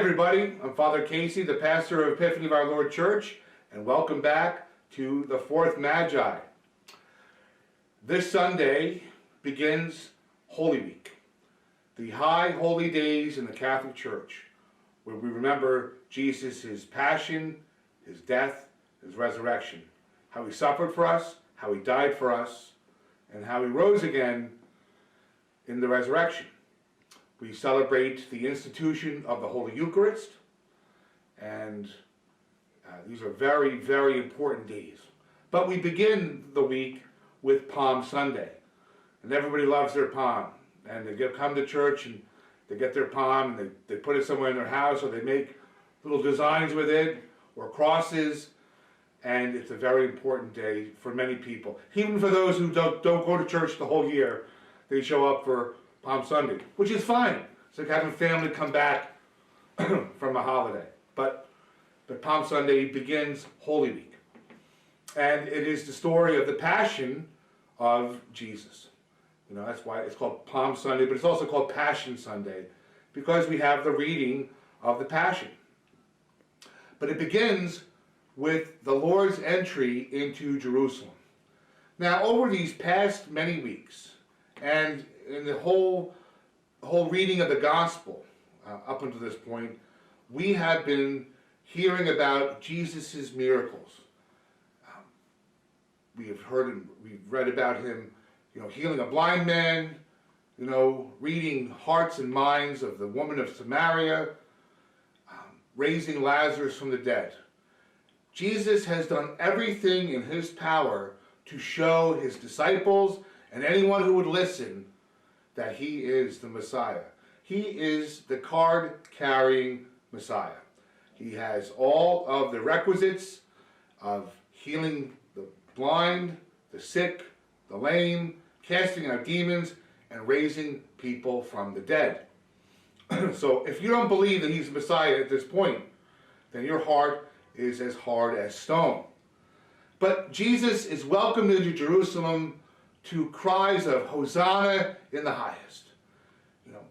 everybody, I'm Father Casey, the pastor of Epiphany of Our Lord Church, and welcome back to the Fourth Magi. This Sunday begins Holy Week, the high holy days in the Catholic Church, where we remember Jesus, his passion, his death, his resurrection, how he suffered for us, how he died for us, and how he rose again in the resurrection. We celebrate the institution of the Holy Eucharist, and these are very, very important days. But we begin the week with Palm Sunday, and everybody loves their palm. And they come to church and they get their palm and they put it somewhere in their house, or they make little designs with it, or crosses, and it's a very important day for many people. Even for those who don't go to church the whole year, they show up for Palm Sunday, which is fine. It's like having family come back from a holiday. But Palm Sunday begins Holy Week. And it is the story of the Passion of Jesus. You know, that's why it's called Palm Sunday, but it's also called Passion Sunday, because we have the reading of the Passion. But it begins with the Lord's entry into Jerusalem. Now, over these past many weeks, and in the whole reading of the Gospel up until this point, we have been hearing about Jesus' miracles. We have heard and we've read about him, healing a blind man, reading hearts and minds of the woman of Samaria, raising Lazarus from the dead. Jesus has done everything in his power to show his disciples and anyone who would listen that he is the Messiah. He is the card-carrying Messiah. He has all of the requisites of healing the blind, the sick, the lame, casting out demons, and raising people from the dead. So if you don't believe that he's the Messiah at this point, then your heart is as hard as stone. But Jesus is welcomed into Jerusalem to cries of Hosanna in the highest,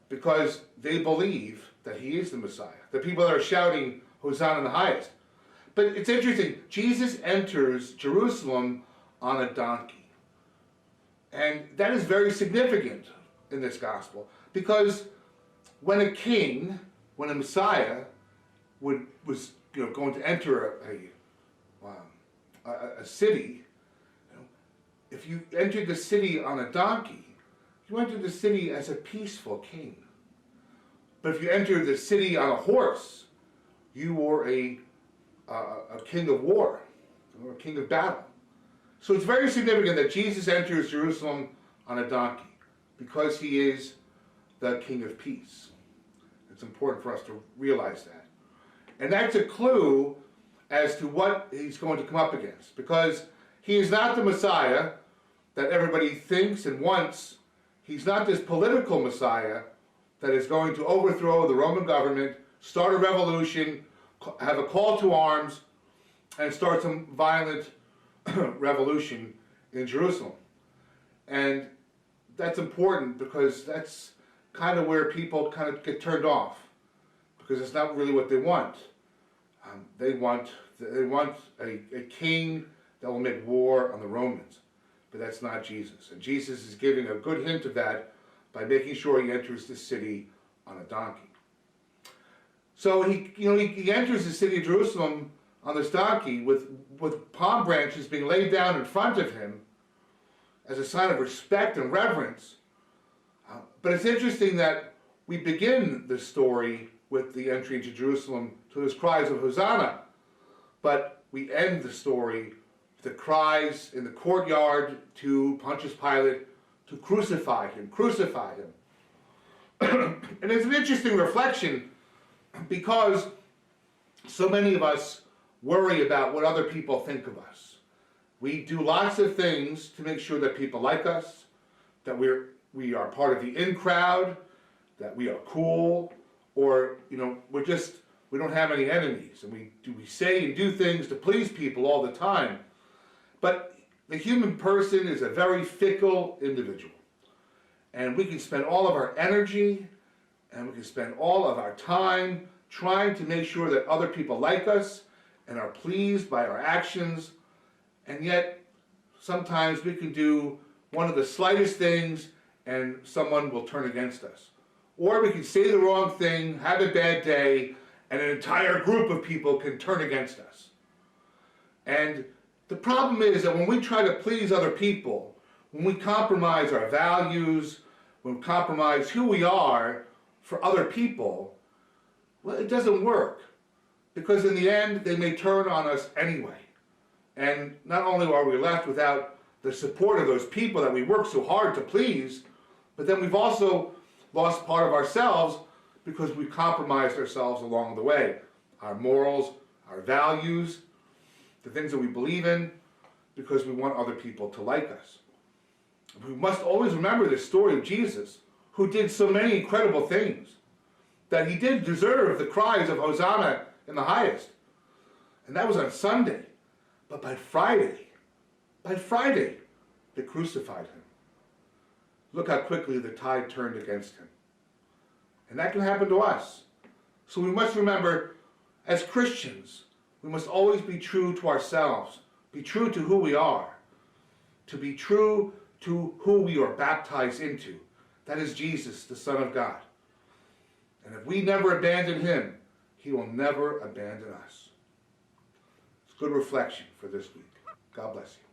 because they believe that he is the Messiah. The people that are shouting Hosanna in the highest. But it's interesting, Jesus enters Jerusalem on a donkey. And that is very significant in this gospel, because when a Messiah was going to enter a city, if you entered the city on a donkey, you entered the city as a peaceful king. But if you entered the city on a horse, you were a king of war, or a king of battle. So it's very significant that Jesus enters Jerusalem on a donkey, because he is the King of Peace. It's important for us to realize that. And that's a clue as to what he's going to come up against, because he is not the Messiah that everybody thinks and wants. He's not this political Messiah that is going to overthrow the Roman government, start a revolution, have a call to arms, and start some violent revolution in Jerusalem. And that's important, because that's kind of where people kind of get turned off, because it's not really what they want. They want a king that will make war on the Romans, but that's not Jesus. And Jesus is giving a good hint of that by making sure he enters the city on a donkey. So he enters the city of Jerusalem on this donkey with palm branches being laid down in front of him as a sign of respect and reverence. But it's interesting that we begin the story with the entry into Jerusalem to his cries of Hosanna, but we end the story with the cries in the courtyard to Pontius Pilate to crucify him, crucify him. And it's an interesting reflection, because so many of us worry about what other people think of us. We do lots of things to make sure that people like us, that we are part of the in crowd, that we are cool, or we don't have any enemies, and we say and do things to please people all the time. But the human person is a very fickle individual, and we can spend all of our energy and we can spend all of our time trying to make sure that other people like us and are pleased by our actions, and yet sometimes we can do one of the slightest things and someone will turn against us. Or we can say the wrong thing, have a bad day, and an entire group of people can turn against us. And the problem is that when we try to please other people, when we compromise our values, when we compromise who we are for other people, well, it doesn't work. Because in the end, they may turn on us anyway. And not only are we left without the support of those people that we work so hard to please, but then we've also lost part of ourselves because we compromised ourselves along the way. Our morals, our values, the things that we believe in, because we want other people to like us. We must always remember this story of Jesus, who did so many incredible things, that he did deserve the cries of Hosanna in the highest. And that was on Sunday. But by Friday, they crucified him. Look how quickly the tide turned against him. And that can happen to us. So we must remember, as Christians, we must always be true to ourselves, be true to who we are, to be true to who we are baptized into. That is Jesus, the Son of God. And if we never abandon him, he will never abandon us. It's good reflection for this week. God bless you.